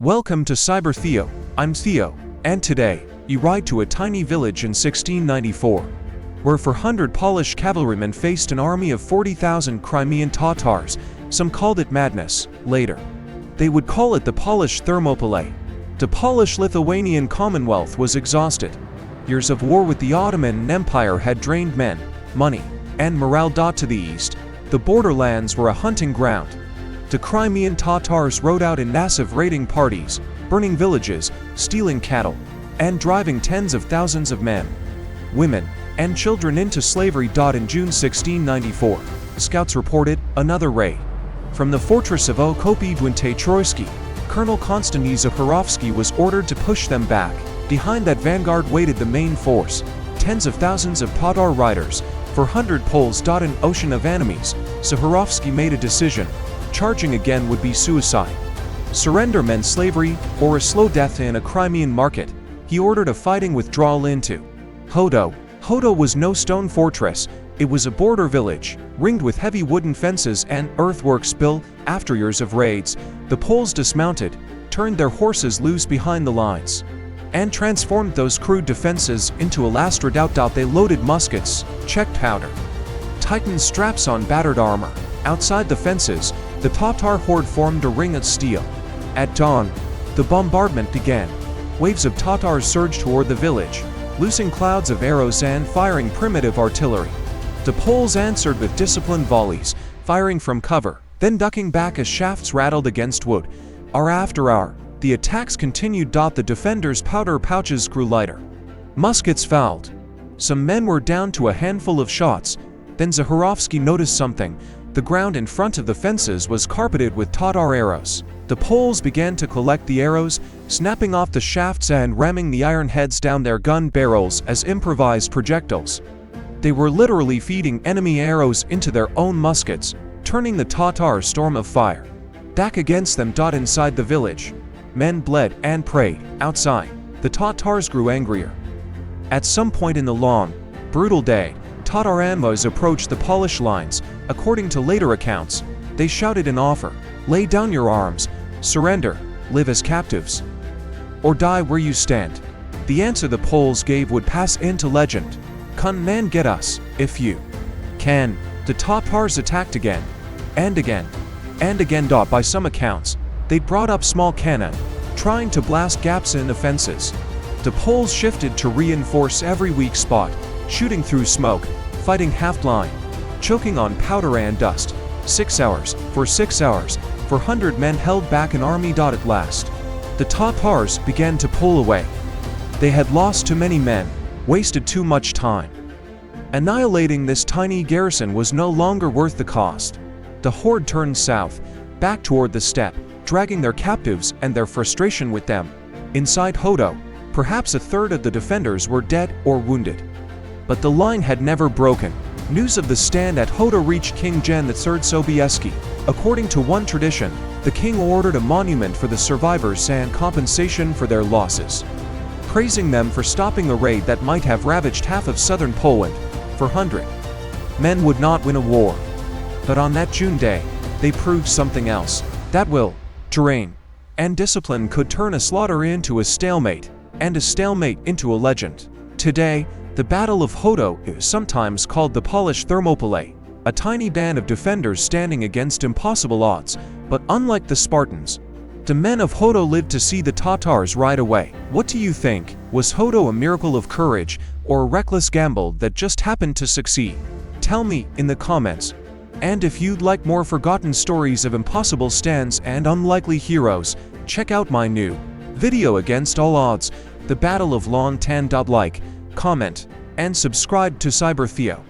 Welcome to Cyber-Theo. I'm Theo, and today, you ride to a tiny village in 1694, where 400 Polish cavalrymen faced an army of 40,000 Crimean Tatars. Some called it madness. Later, they would call it the Polish Thermopylae. The Polish-Lithuanian Commonwealth was exhausted. Years of war with the Ottoman Empire had drained men, money, and morale. To the east, the borderlands were a hunting ground. The Crimean Tatars rode out in massive raiding parties, burning villages, stealing cattle, and driving tens of thousands of men, women, and children into slavery. In June 1694, scouts reported another raid. From the fortress of Okopidwinte-Troyski, Colonel Konstanty Zaharovsky was ordered to push them back. Behind that vanguard waited the main force, tens of thousands of Tatar riders, 400 Poles. An ocean of enemies. Zaharovsky made a decision. Charging again would be suicide. Surrender meant slavery, or a slow death in a Crimean market. He ordered a fighting withdrawal into Hodów. Hodów was no stone fortress. It was a border village, ringed with heavy wooden fences and earthworks built. After years of raids, the Poles dismounted, turned their horses loose behind the lines, and transformed those crude defenses into a last redoubt. They loaded muskets, checked powder, tightened straps on battered armor. Outside the fences, the Tatar horde formed a ring of steel. At dawn, the bombardment began. Waves of Tatars surged toward the village, loosing clouds of arrows and firing primitive artillery. The Poles answered with disciplined volleys, firing from cover, then ducking back as shafts rattled against wood. Hour after hour, the attacks continued. The defenders' powder pouches grew lighter. Muskets fouled. Some men were down to a handful of shots. Then Zaharovsky noticed something. The ground in front of the fences was carpeted with Tatar arrows. The Poles began to collect the arrows, snapping off the shafts and ramming the iron heads down their gun barrels as improvised projectiles. They were literally feeding enemy arrows into their own muskets, turning the Tatar storm of fire back against them. Inside the village, men bled and prayed. Outside, the Tatars grew angrier. At some point in the long, brutal day, Tatar envoys approached the Polish lines. According to later accounts, they shouted an offer: lay down your arms, surrender, live as captives, or die where you stand. The answer the Poles gave would pass into legend: "Come man, get us, if you can." The Tatars attacked again, and again, and again. By some accounts, they brought up small cannon, trying to blast gaps in the fences. The Poles shifted to reinforce every weak spot, shooting through smoke, fighting half-blind, choking on powder and dust. 6 hours, 400 men held back an army. At last, the Tatars began to pull away. They had lost too many men, wasted too much time. Annihilating this tiny garrison was no longer worth the cost. The horde turned south, back toward the steppe, dragging their captives and their frustration with them. Inside Hodów, perhaps a third of the defenders were dead or wounded. But the line had never broken. News of the stand at Hodów reached King Jan III Sobieski. According to one tradition, the king ordered a monument for the survivors and compensation for their losses, praising them for stopping a raid that might have ravaged half of southern Poland. 400 men would not win a war. But on that June day, they proved something else: that will, terrain, and discipline could turn a slaughter into a stalemate, and a stalemate into a legend. Today, the Battle of Hodów is sometimes called the Polish Thermopylae, a tiny band of defenders standing against impossible odds. But unlike the Spartans, the men of Hodów lived to see the Tatars ride away. What do you think? Was Hodów a miracle of courage, or a reckless gamble that just happened to succeed? Tell me in the comments. And if you'd like more forgotten stories of impossible stands and unlikely heroes, check out my new video Against All Odds, the Battle of Long Tan. Like, comment, and subscribe to Cyber-Theo.